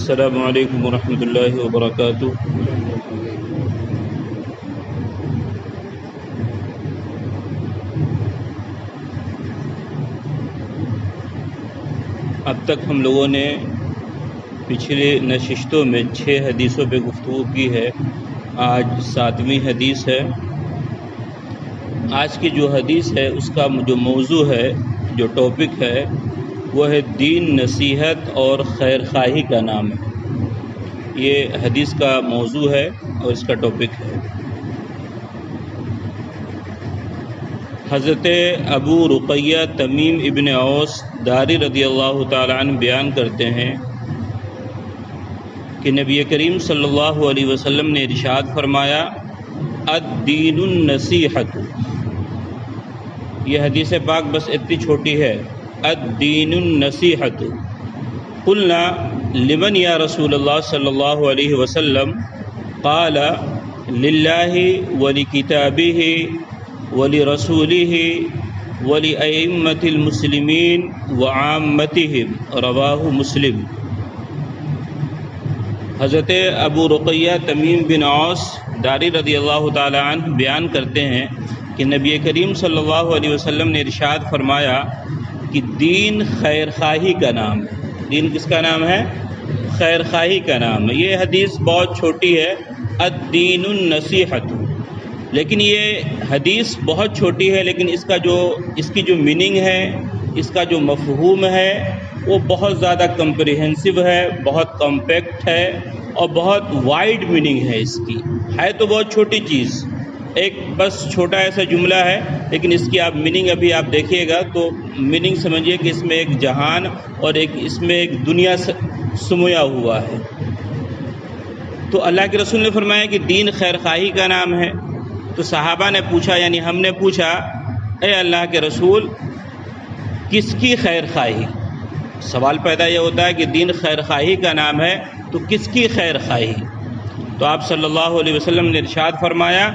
السلام علیکم ورحمۃ اللہ وبرکاتہ۔ اب تک ہم لوگوں نے پچھلے نشستوں میں 6 حدیثوں پہ گفتگو کی ہے، آج 7ویں حدیث ہے۔ آج کی جو حدیث ہے اس کا جو موضوع ہے، جو ٹاپک ہے، وہ ہے دین، نصیحت اور خیر خواہی کا نام ہے۔ یہ حدیث کا موضوع ہے اور اس کا ٹاپک ہے۔ حضرت ابو رقیہ تمیم ابن اوس داری رضی اللہ تعالیٰ عنہ بیان کرتے ہیں کہ نبی کریم صلی اللہ علیہ وسلم نے ارشاد فرمایا، الدین النصیحۃ۔ یہ حدیث پاک بس اتنی چھوٹی ہے، الدین النصیحۃ۔ قلنا لمن یا رسول اللہ صلی اللہ علیہ وسلم؟ قال للہ ولکتابہ ولرسولہ ولأئمۃ المسلمین وعامتہم، رواہ مسلم۔ حضرت ابو رقیہ تمیم بن اوس داری رضی اللہ تعالی عنہ بیان کرتے ہیں کہ نبی کریم صلی اللہ علیہ وسلم نے ارشاد فرمایا کہ دین خیر خواہی کا نام ہے۔ دین کس کا نام ہے؟ خیر خواہی کا نام ہے۔ یہ حدیث بہت چھوٹی ہے، الدین النصیحۃ، لیکن یہ حدیث بہت چھوٹی ہے، لیکن اس کی جو میننگ ہے، اس کا جو مفہوم ہے، وہ بہت زیادہ کمپریہنسو ہے، بہت کمپیکٹ ہے اور بہت وائڈ میننگ ہے۔ اس کی ہے تو بہت چھوٹی چیز، ایک بس چھوٹا ایسا جملہ ہے، لیکن اس کی آپ میننگ ابھی آپ دیکھیے گا تو میننگ سمجھیے کہ اس میں ایک جہان اور اس میں ایک دنیا سمویا ہوا ہے۔ تو اللہ کے رسول نے فرمایا کہ دین خیر خواہی کا نام ہے۔ تو صحابہ نے پوچھا، یعنی ہم نے پوچھا، اے اللہ کے رسول، کس کی خیر خواہی؟ سوال پیدا یہ ہوتا ہے کہ دین خیر خواہی کا نام ہے تو کس کی خیر خواہی؟ تو آپ صلی اللہ علیہ وسلم نے ارشاد فرمایا،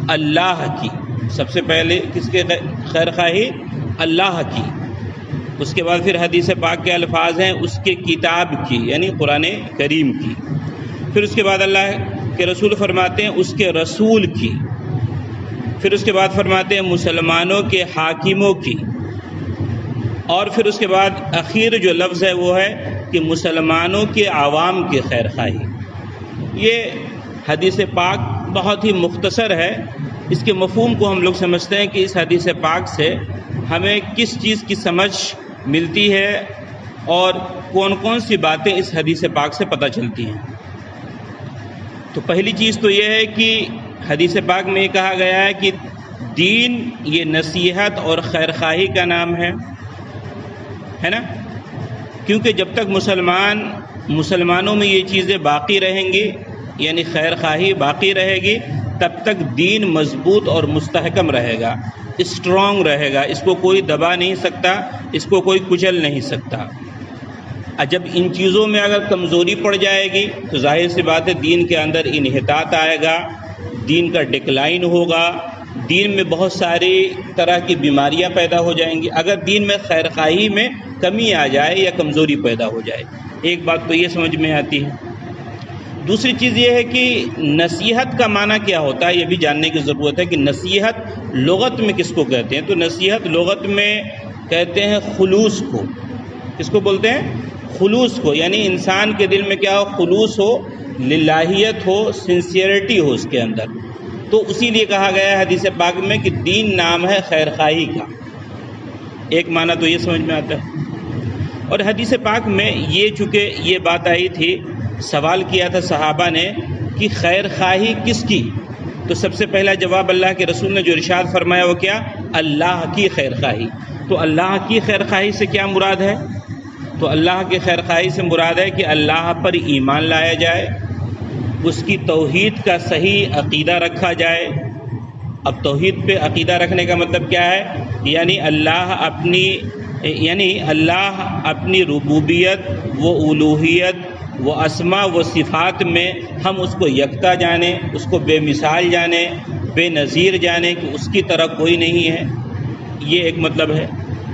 اللہ کی۔ سب سے پہلے کس کے خیر خواہی؟ اللہ کی۔ اس کے بعد پھر حدیث پاک کے الفاظ ہیں اس کے کتاب کی، یعنی قرآن کریم کی۔ پھر اس کے بعد اللہ کے رسول فرماتے ہیں اس کے رسول کی۔ پھر اس کے بعد فرماتے ہیں مسلمانوں کے حاکموں کی۔ اور پھر اس کے بعد اخیر جو لفظ ہے وہ ہے کہ مسلمانوں کے عوام کی خیر خواہی۔ یہ حدیث پاک بہت ہی مختصر ہے۔ اس کے مفہوم کو ہم لوگ سمجھتے ہیں کہ اس حدیث پاک سے ہمیں کس چیز کی سمجھ ملتی ہے اور کون کون سی باتیں اس حدیث پاک سے پتہ چلتی ہیں۔ تو پہلی چیز تو یہ ہے کہ حدیث پاک میں یہ کہا گیا ہے کہ دین یہ نصیحت اور خیر خواہی کا نام ہے نا؟ کیونکہ جب تک مسلمانوں میں یہ چیزیں باقی رہیں گی، یعنی خیر خواہی باقی رہے گی، تب تک دین مضبوط اور مستحکم رہے گا، اسٹرانگ رہے گا، اس کو کوئی دبا نہیں سکتا، اس کو کوئی کچل نہیں سکتا۔ جب ان چیزوں میں اگر کمزوری پڑ جائے گی تو ظاہر سی بات ہے دین کے اندر انحطاط آئے گا، دین کا ڈکلائن ہوگا، دین میں بہت ساری طرح کی بیماریاں پیدا ہو جائیں گی اگر دین میں خیر خواہی میں کمی آ جائے یا کمزوری پیدا ہو جائے۔ ایک بات تو یہ سمجھ میں آتی ہے۔ دوسری چیز یہ ہے کہ نصیحت کا معنی کیا ہوتا ہے، یہ بھی جاننے کی ضرورت ہے کہ نصیحت لغت میں کس کو کہتے ہیں۔ تو نصیحت لغت میں کہتے ہیں خلوص کو۔ کس کو بولتے ہیں؟ خلوص کو، یعنی انسان کے دل میں کیا ہو؟ خلوص ہو، للہیت ہو، سنسیئرٹی ہو اس کے اندر۔ تو اسی لیے کہا گیا ہے حدیث پاک میں کہ دین نام ہے خیر خواہی کا۔ ایک معنی تو یہ سمجھ میں آتا ہے۔ اور حدیث پاک میں یہ چونکہ یہ بات آئی تھی، سوال کیا تھا صحابہ نے کہ خیر خواہی کس کی؟ تو سب سے پہلا جواب اللہ کے رسول نے جو ارشاد فرمایا وہ کیا؟ اللہ کی خیر خواہی۔ تو اللہ کی خیر خواہی سے کیا مراد ہے؟ تو اللہ کی خیر خواہی سے مراد ہے کہ اللہ پر ایمان لایا جائے، اس کی توحید کا صحیح عقیدہ رکھا جائے۔ اب توحید پہ عقیدہ رکھنے کا مطلب کیا ہے؟ یعنی اللہ اپنی ربوبیت و الوہیت و اسماء و صفات میں ہم اس کو یکتا جانیں، اس کو بے مثال جانیں، بے نظیر جانیں کہ اس کی طرح کوئی نہیں ہے۔ یہ ایک مطلب ہے۔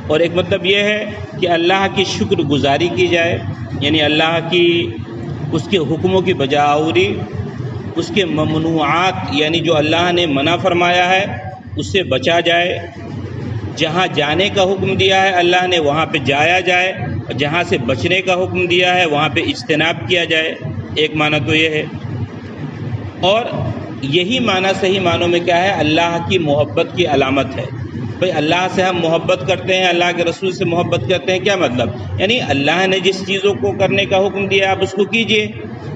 اور ایک مطلب یہ ہے کہ اللہ کی شکر گزاری کی جائے، یعنی اللہ کی اس کے حکموں کی بجاوری، اس کے ممنوعات یعنی جو اللہ نے منع فرمایا ہے اس سے بچا جائے، جہاں جانے کا حکم دیا ہے اللہ نے وہاں پہ جایا جائے، اور جہاں سے بچنے کا حکم دیا ہے وہاں پہ اجتناب کیا جائے۔ ایک معنی تو یہ ہے، اور یہی معنی صحیح معنوں میں کیا ہے؟ اللہ کی محبت کی علامت ہے۔ بھئی اللہ سے ہم محبت کرتے ہیں، اللہ کے رسول سے محبت کرتے ہیں، کیا مطلب؟ یعنی اللہ نے جس چیزوں کو کرنے کا حکم دیا آپ اس کو کیجئے،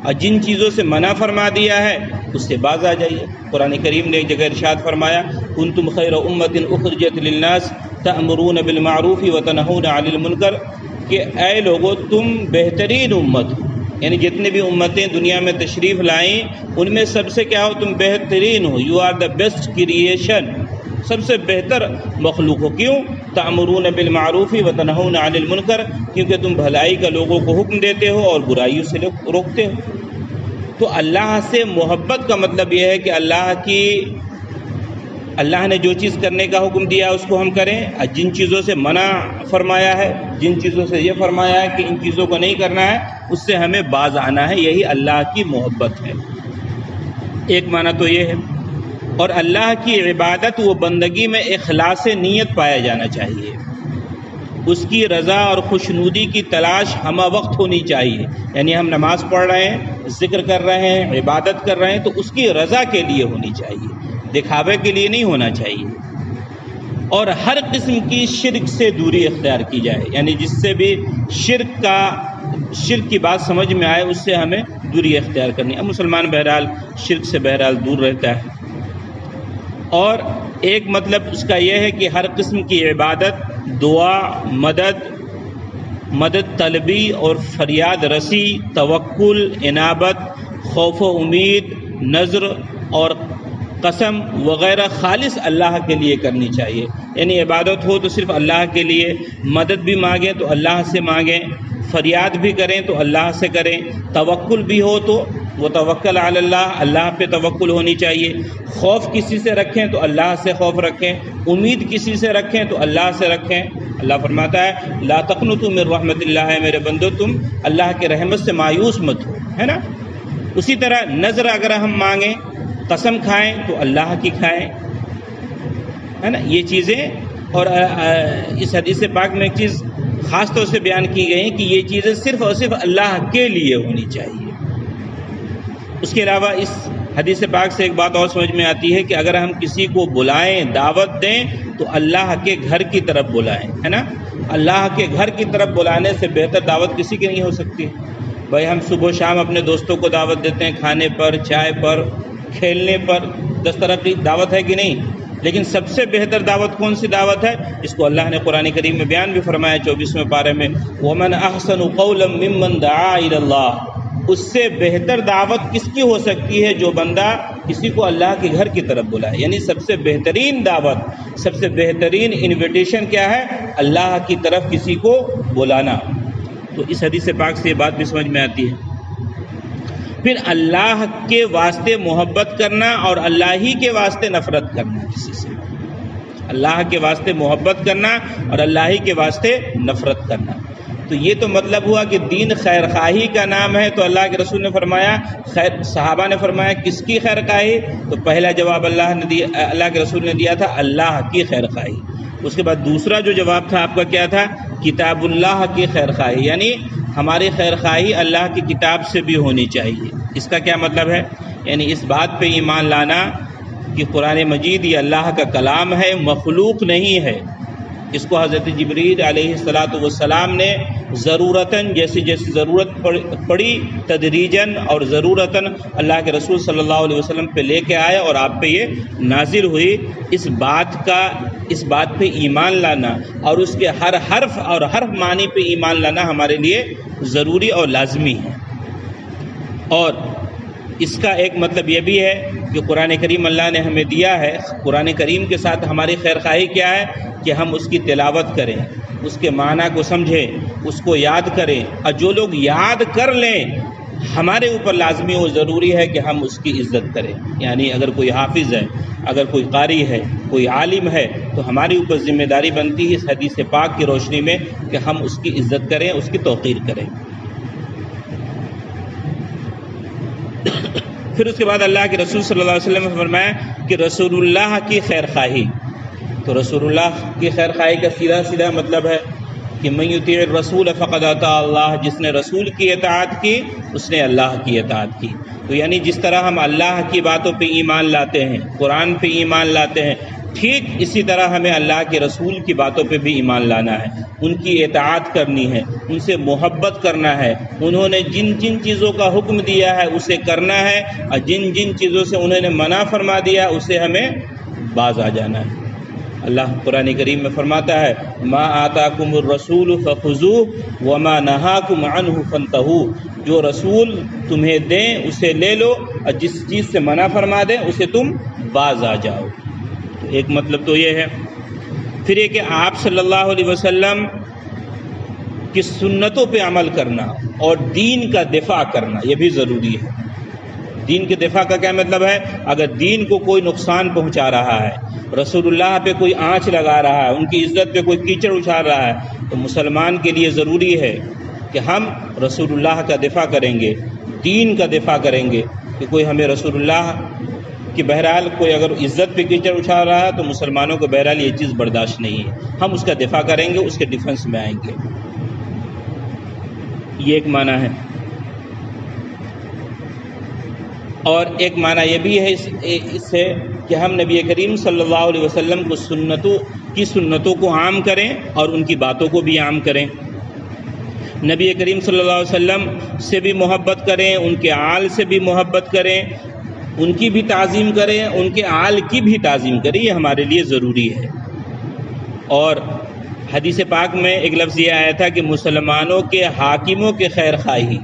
اور جن چیزوں سے منع فرما دیا ہے اس سے باز آ جائیے۔ قرآن کریم نے ایک جگہ ارشاد فرمایا کنتم خیر امۃ اخرجت للناس تأمرون بالمعروف وتنہون عن المنکر، کہ اے لوگو تم بہترین امت ہو، یعنی جتنے بھی امتیں دنیا میں تشریف لائیں ان میں سب سے کیا ہو؟ تم بہترین ہو، you are the best creation, سب سے بہتر مخلوق ہو۔ کیوں؟ تأمرون بالمعروف وتنہون عن المنکر، کیونکہ تم بھلائی کا لوگوں کو حکم دیتے ہو اور برائیوں سے روکتے ہو۔ تو اللہ سے محبت کا مطلب یہ ہے کہ اللہ نے جو چیز کرنے کا حکم دیا اس کو ہم کریں، اور جن چیزوں سے منع فرمایا ہے، جن چیزوں سے یہ فرمایا ہے کہ ان چیزوں کو نہیں کرنا ہے، اس سے ہمیں باز آنا ہے۔ یہی اللہ کی محبت ہے۔ ایک معنی تو یہ ہے، اور اللہ کی عبادت و بندگی میں اخلاص نیت پایا جانا چاہیے، اس کی رضا اور خوشنودی کی تلاش ہمہ وقت ہونی چاہیے۔ یعنی ہم نماز پڑھ رہے ہیں، ذکر کر رہے ہیں، عبادت کر رہے ہیں تو اس کی رضا کے لیے ہونی چاہیے، دکھاوے کے لیے نہیں ہونا چاہیے۔ اور ہر قسم کی شرک سے دوری اختیار کی جائے، یعنی جس سے بھی شرک کی بات سمجھ میں آئے اس سے ہمیں دوری اختیار کرنی ہے۔ مسلمان بہرحال شرک سے بہرحال دور رہتا ہے۔ اور ایک مطلب اس کا یہ ہے کہ ہر قسم کی عبادت، دعا، مدد طلبی اور فریاد رسی، توکل، انابت، خوف و امید، نذر اور قسم وغیرہ خالص اللہ کے لیے کرنی چاہیے۔ یعنی عبادت ہو تو صرف اللہ کے لیے، مدد بھی مانگیں تو اللہ سے مانگیں، فریاد بھی کریں تو اللہ سے کریں، توکل بھی ہو تو وہ توکل علی اللہ، اللہ پہ توکل ہونی چاہیے، خوف کسی سے رکھیں تو اللہ سے خوف رکھیں، امید کسی سے رکھیں تو اللہ سے رکھیں۔ اللہ فرماتا ہے لا تقنطوا من رحمت اللہ، ہے میرے بندو تم اللہ کے رحمت سے مایوس مت ہو، ہے نا۔ اسی طرح نذر اگر ہم مانگیں، قسم کھائیں تو اللہ کی کھائیں، ہے نا، یہ چیزیں۔ اور اس حدیث پاک میں ایک چیز خاص طور سے بیان کی گئی کہ یہ چیزیں صرف اور صرف اللہ کے لیے ہونی چاہیے۔ اس کے علاوہ اس حدیث پاک سے ایک بات اور سمجھ میں آتی ہے کہ اگر ہم کسی کو بلائیں، دعوت دیں تو اللہ کے گھر کی طرف بلائیں، ہے نا۔ اللہ کے گھر کی طرف بلانے سے بہتر دعوت کسی کی نہیں ہو سکتی۔ بھائی ہم صبح و شام اپنے دوستوں کو دعوت دیتے ہیں، کھانے پر، چائے پر، کھیلنے پر، 10 طرح کی دعوت ہے کہ نہیں؟ لیکن سب سے بہتر دعوت کون سی دعوت ہے؟ اس کو اللہ نے قرآن کریم میں بیان بھی فرمایا 24ویں پارے میں وَمَنْ أَحْسَنُ قَوْلًا مِّمَّنْ دَعَا إِلَى اللَّهِ۔ اس سے بہتر دعوت کس کی ہو سکتی ہے؟ جو بندہ کسی کو اللہ کے گھر کی طرف بلائے۔ یعنی سب سے بہترین دعوت، سب سے بہترین انویٹیشن کیا ہے؟ اللہ کی طرف کسی کو بلانا۔ تو اس حدیث پاک سے یہ بات بھی سمجھ میں آتی ہے۔ پھر اللہ کے واسطے محبت کرنا اور اللہ ہی کے واسطے نفرت کرنا کسی سے، اللہ کے واسطے محبت کرنا اور اللہ ہی کے واسطے نفرت کرنا۔ تو یہ تو مطلب ہوا کہ دین خیر خواہی کا نام ہے۔ تو اللہ کے رسول نے فرمایا، صحابہ نے فرمایا کس کی خیر خواہی؟ تو پہلا جواب اللہ کے رسول نے دیا تھا اللہ کی خیر خواہی۔ اس کے بعد دوسرا جو جواب تھا آپ کا کیا تھا؟ کتاب اللہ کی خیر خواہی، یعنی ہماری خیر خواہی اللہ کی کتاب سے بھی ہونی چاہیے۔ اس کا کیا مطلب ہے؟ یعنی اس بات پہ ایمان لانا کہ قرآن مجید یہ اللہ کا کلام ہے، مخلوق نہیں ہے۔ اس کو حضرت جبریل علیہ السلام نے ضرورتاً جیسی جیسی ضرورت پڑی تدریجاً اور ضرورتاً اللہ کے رسول صلی اللہ علیہ وسلم پہ لے کے آئے اور آپ پہ یہ نازل ہوئی۔ اس بات پہ ایمان لانا اور اس کے ہر حرف اور حرف معنی پہ ایمان لانا ہمارے لیے ضروری اور لازمی ہے۔ اور اس کا ایک مطلب یہ بھی ہے کہ قرآن کریم اللہ نے ہمیں دیا ہے، قرآن کریم کے ساتھ ہماری خیر خواہی کیا ہے کہ ہم اس کی تلاوت کریں، اس کے معنی کو سمجھیں، اس کو یاد کریں، اور جو لوگ یاد کر لیں ہمارے اوپر لازمی و ضروری ہے کہ ہم اس کی عزت کریں۔ یعنی اگر کوئی حافظ ہے، اگر کوئی قاری ہے، کوئی عالم ہے تو ہمارے اوپر ذمہ داری بنتی ہے اس حدیث پاک کی روشنی میں کہ ہم اس کی عزت کریں، اس کی توقیر کریں۔ پھر اس کے بعد اللہ کے رسول صلی اللہ علیہ وسلم نے فرمایا کہ رسول اللہ کی خیر خواہی. تو رسول اللہ کی خیر خواہی کا سیدھا سیدھا مطلب ہے کہ من یطیع الرسول فقد اطاع اللہ، جس نے رسول کی اطاعت کی اس نے اللہ کی اطاعت کی. تو یعنی جس طرح ہم اللہ کی باتوں پہ ایمان لاتے ہیں، قرآن پہ ایمان لاتے ہیں، ٹھیک اسی طرح ہمیں اللہ کے رسول کی باتوں پہ بھی ایمان لانا ہے، ان کی اطاعت کرنی ہے، ان سے محبت کرنا ہے، انہوں نے جن جن چیزوں کا حکم دیا ہے اسے کرنا ہے، اور جن جن چیزوں سے انہوں نے منع فرما دیا اسے ہمیں باز آ جانا ہے. اللہ قرآن کریم میں فرماتا ہے ما آتاکم الرسول فخذوہ وما نہاکم عنہ فانتہوا، جو رسول تمہیں دیں اسے لے لو اور جس چیز سے منع فرما دیں اسے تم باز آ جاؤ. تو ایک مطلب تو یہ ہے. پھر یہ کہ آپ صلی اللہ علیہ وسلم کی سنتوں پہ عمل کرنا اور دین کا دفاع کرنا یہ بھی ضروری ہے. دین کے دفاع کا کیا مطلب ہے؟ اگر دین کو کوئی نقصان پہنچا رہا ہے، رسول اللہ پہ کوئی آنچ لگا رہا ہے، ان کی عزت پہ کوئی کیچڑ اچھال رہا ہے، تو مسلمان کے لیے ضروری ہے کہ ہم رسول اللہ کا دفاع کریں گے، دین کا دفاع کریں گے. کہ کوئی ہمیں رسول اللہ کی بہرحال کوئی اگر عزت پہ کیچڑ اچھال رہا ہے تو مسلمانوں کو بہرحال یہ چیز برداشت نہیں ہے، ہم اس کا دفاع کریں گے، اس کے ڈیفنس میں آئیں گے. یہ ایک معنی ہے. اور ایک معنی یہ بھی ہے اس سے کہ ہم نبی کریم صلی اللہ علیہ وسلم کو سنتوں کو عام کریں اور ان کی باتوں کو بھی عام کریں. نبی کریم صلی اللہ علیہ وسلم سے بھی محبت کریں، ان کے آل سے بھی محبت کریں، ان کی بھی تعظیم کریں، ان کے آل کی بھی تعظیم کریں. یہ ہمارے لیے ضروری ہے. اور حدیث پاک میں ایک لفظ یہ آیا تھا کہ مسلمانوں کے حاکموں کے خیر خواہی،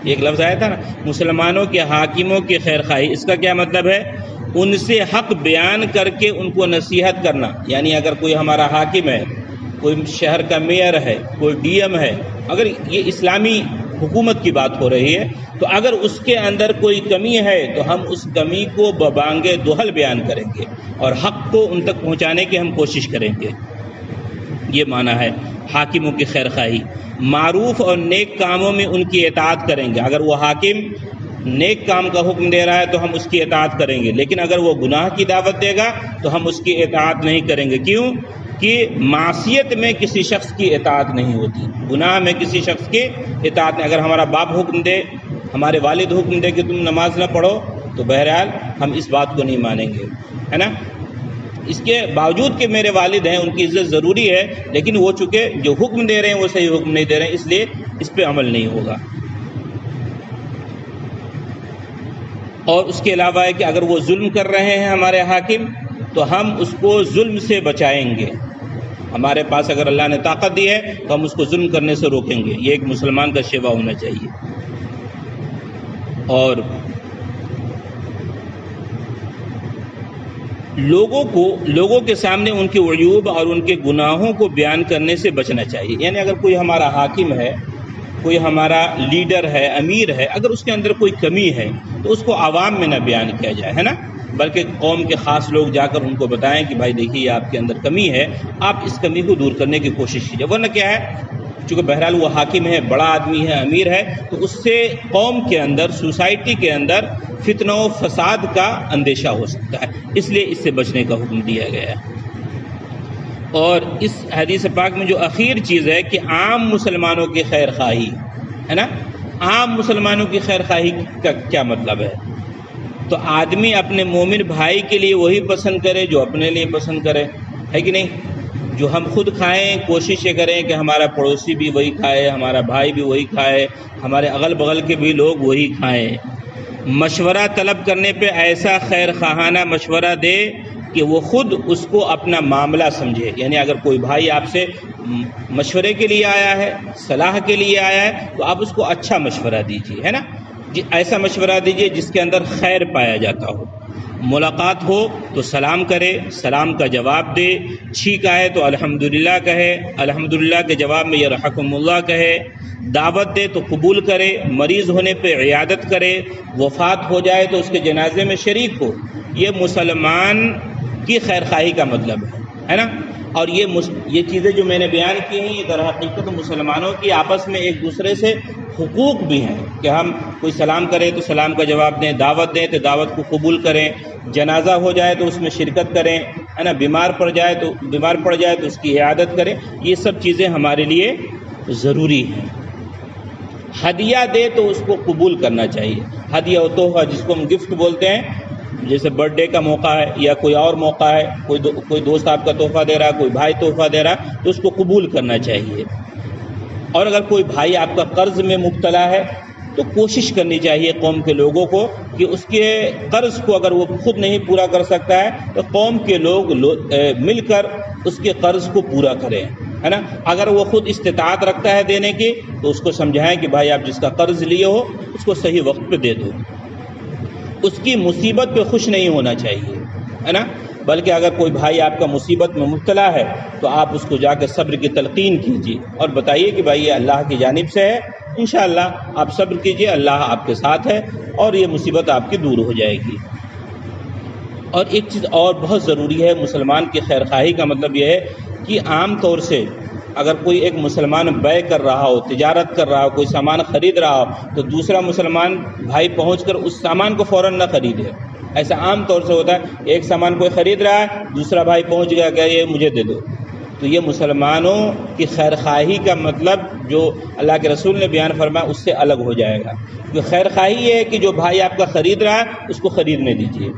ایک لفظ آیا تھا نا، مسلمانوں کے حاکموں کی خیر خواہی. اس کا کیا مطلب ہے؟ ان سے حق بیان کر کے ان کو نصیحت کرنا. یعنی اگر کوئی ہمارا حاکم ہے، کوئی شہر کا میئر ہے، کوئی ڈی ایم ہے، اگر یہ اسلامی حکومت کی بات ہو رہی ہے تو اگر اس کے اندر کوئی کمی ہے تو ہم اس کمی کو ببانگ دہل بیان کریں گے اور حق کو ان تک پہنچانے کی ہم کوشش کریں گے. یہ معنی ہے حاکموں کی خیر خواہی. معروف اور نیک کاموں میں ان کی اطاعت کریں گے. اگر وہ حاکم نیک کام کا حکم دے رہا ہے تو ہم اس کی اطاعت کریں گے، لیکن اگر وہ گناہ کی دعوت دے گا تو ہم اس کی اطاعت نہیں کریں گے. کیوں؟ کہ معصیت میں کسی شخص کی اطاعت نہیں ہوتی، گناہ میں کسی شخص کی اطاعت نہیں. اگر ہمارا باپ حکم دے، ہمارے والد حکم دے کہ تم نماز نہ پڑھو تو بہرحال ہم اس بات کو نہیں مانیں گے، ہے نا. اس کے باوجود کہ میرے والد ہیں، ان کی عزت ضروری ہے، لیکن وہ چونکہ جو حکم دے رہے ہیں وہ صحیح حکم نہیں دے رہے ہیں، اس لیے اس پہ عمل نہیں ہوگا. اور اس کے علاوہ ہے کہ اگر وہ ظلم کر رہے ہیں ہمارے حاکم تو ہم اس کو ظلم سے بچائیں گے. ہمارے پاس اگر اللہ نے طاقت دی ہے تو ہم اس کو ظلم کرنے سے روکیں گے. یہ ایک مسلمان کا شیوا ہونا چاہیے. اور لوگوں کے سامنے ان کے عیوب اور ان کے گناہوں کو بیان کرنے سے بچنا چاہیے. یعنی اگر کوئی ہمارا حاکم ہے، کوئی ہمارا لیڈر ہے، امیر ہے، اگر اس کے اندر کوئی کمی ہے تو اس کو عوام میں نہ بیان کیا جائے، ہے نا، بلکہ قوم کے خاص لوگ جا کر ان کو بتائیں کہ بھائی دیکھیے یہ آپ کے اندر کمی ہے، آپ اس کمی کو دور کرنے کی کوشش کیجیے. ورنہ کیا ہے، چونکہ بہرحال وہ حاکم ہے، بڑا آدمی ہے، امیر ہے، تو اس سے قوم کے اندر، سوسائٹی کے اندر فتنہ و فساد کا اندیشہ ہو سکتا ہے. اس لیے اس سے بچنے کا حکم دیا گیا ہے. اور اس حدیث پاک میں جو اخیر چیز ہے کہ عام مسلمانوں کی خیر خواہی ہے نا. عام مسلمانوں کی خیر خواہی کا کیا مطلب ہے؟ تو آدمی اپنے مومن بھائی کے لیے وہی پسند کرے جو اپنے لیے پسند کرے، ہے کہ نہیں. جو ہم خود کھائیں کوشش یہ کریں کہ ہمارا پڑوسی بھی وہی کھائے، ہمارا بھائی بھی وہی کھائے، ہمارے اگل بغل کے بھی لوگ وہی کھائیں. مشورہ طلب کرنے پہ ایسا خیر خواہانہ مشورہ دے کہ وہ خود اس کو اپنا معاملہ سمجھے. یعنی اگر کوئی بھائی آپ سے مشورے کے لیے آیا ہے، صلاح کے لیے آیا ہے، تو آپ اس کو اچھا مشورہ دیجیے، ہے نا. ایسا مشورہ دیجیے جس کے اندر خیر پایا جاتا ہو. ملاقات ہو تو سلام کرے، سلام کا جواب دے، ٹھیک آئے تو الحمدللہ کہے، الحمدللہ کے جواب میں یرحمکم اللہ کہے. دعوت دے تو قبول کرے، مریض ہونے پہ عیادت کرے، وفات ہو جائے تو اس کے جنازے میں شریک ہو. یہ مسلمان کی خیر خواہی کا مطلب ہے ہے نا. اور یہ چیزیں جو میں نے بیان کی ہیں یہ در حقیقت مسلمانوں کی آپس میں ایک دوسرے سے حقوق بھی ہیں کہ ہم کوئی سلام کرے تو سلام کا جواب دیں، دعوت دیں تو دعوت کو قبول کریں، جنازہ ہو جائے تو اس میں شرکت کریں، ہے نا، بیمار پڑ جائے تو اس کی عیادت کریں. یہ سب چیزیں ہمارے لیے ضروری ہیں. ہدیہ دے تو اس کو قبول کرنا چاہیے. ہدیہ و تحفہ جس کو ہم گفٹ بولتے ہیں، جیسے برتھ ڈے کا موقع ہے یا کوئی اور موقع ہے، کوئی دوست آپ کا تحفہ دے رہا ہے، کوئی بھائی تحفہ دے رہا ہے تو اس کو قبول کرنا چاہیے. اور اگر کوئی بھائی آپ کا قرض میں مبتلا ہے تو کوشش کرنی چاہیے قوم کے لوگوں کو کہ اس کے قرض کو اگر وہ خود نہیں پورا کر سکتا ہے تو قوم کے لوگ مل کر اس کے قرض کو پورا کریں، ہے نا. اگر وہ خود استطاعت رکھتا ہے دینے کی تو اس کو سمجھائیں کہ بھائی آپ جس کا قرض لیے ہو اس کو صحیح وقت پہ دے دو. اس کی مصیبت پہ خوش نہیں ہونا چاہیے، ہے نا، بلکہ اگر کوئی بھائی آپ کا مصیبت میں مبتلا ہے تو آپ اس کو جا کے صبر کی تلقین کیجیے اور بتائیے کہ بھائی یہ اللہ کی جانب سے ہے، انشاءاللہ آپ صبر کیجیے، اللہ آپ کے ساتھ ہے اور یہ مصیبت آپ کی دور ہو جائے گی. اور ایک چیز اور بہت ضروری ہے، مسلمان کی خیر خواہی کا مطلب یہ ہے کہ عام طور سے اگر کوئی ایک مسلمان بیع کر رہا ہو، تجارت کر رہا ہو، کوئی سامان خرید رہا ہو تو دوسرا مسلمان بھائی پہنچ کر اس سامان کو فوراً نہ خریدے. ایسا عام طور سے ہوتا ہے، ایک سامان کوئی خرید رہا ہے، دوسرا بھائی پہنچ گیا کہ یہ مجھے دے دو. تو یہ مسلمانوں کی خیر خواہی کا مطلب جو اللہ کے رسول نے بیان فرمایا اس سے الگ ہو جائے گا. جو خیر خواہی یہ ہے کہ جو بھائی آپ کا خرید رہا ہے اس کو خریدنے دیجیے.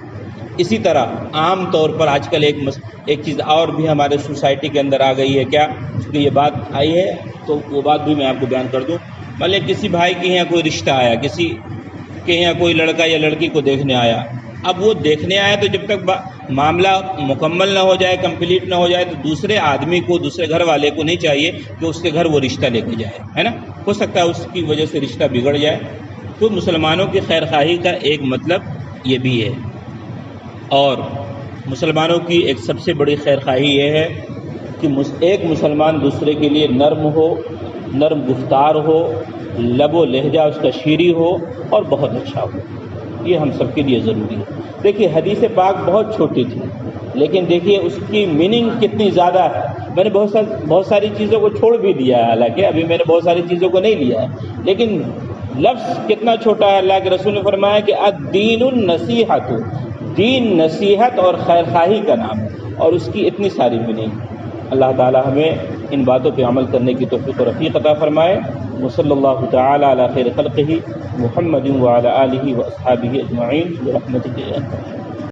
اسی طرح عام طور پر آج کل ایک چیز اور بھی ہمارے سوسائٹی کے اندر آ گئی ہے. کیا؟ چونکہ یہ بات آئی ہے تو وہ بات بھی میں آپ کو بیان کر دوں. بھلے کسی بھائی کے یہاں کوئی رشتہ آیا، کسی کے یہاں کوئی لڑکا یا لڑکی کو دیکھنے آیا. اب وہ دیکھنے آیا تو جب تک معاملہ مکمل نہ ہو جائے، کمپلیٹ نہ ہو جائے تو دوسرے آدمی کو، دوسرے گھر والے کو نہیں چاہیے کہ اس کے گھر وہ رشتہ لے کے جائے، ہے نا. ہو سکتا ہے اس کی وجہ سے رشتہ بگڑ جائے. تو مسلمانوں کی خیر خواہی کا ایک مطلب یہ بھی ہے. اور مسلمانوں کی ایک سب سے بڑی خیر خواہی یہ ہے کہ ایک مسلمان دوسرے کے لیے نرم ہو، نرم گفتار ہو، لب و لہجہ اس کا شیریں ہو اور بہت اچھا ہو. یہ ہم سب کے لیے ضروری ہے. دیکھیے حدیث پاک بہت چھوٹی تھی لیکن دیکھیے اس کی میننگ کتنی زیادہ ہے. میں نے بہت ساری چیزوں کو چھوڑ بھی دیا ہے، حالانکہ ابھی میں نے بہت ساری چیزوں کو نہیں لیا ہے، لیکن لفظ کتنا چھوٹا ہے. اللہ کے رسول نے فرمایا کہ الدین النصیحۃ، دین نصیحت اور خیر خواہی کا نام ہے، اور اس کی اتنی ساری میننگ. اللہ تعالی ہمیں ان باتوں پہ عمل کرنے کی توفیق و رفیق عطا فرمائے. وصلی اللہ تعالی علی خیر خلقہ محمد وعلی آلہ واصحابہ اجمعین برحمتہ یا ارحم الراحمین.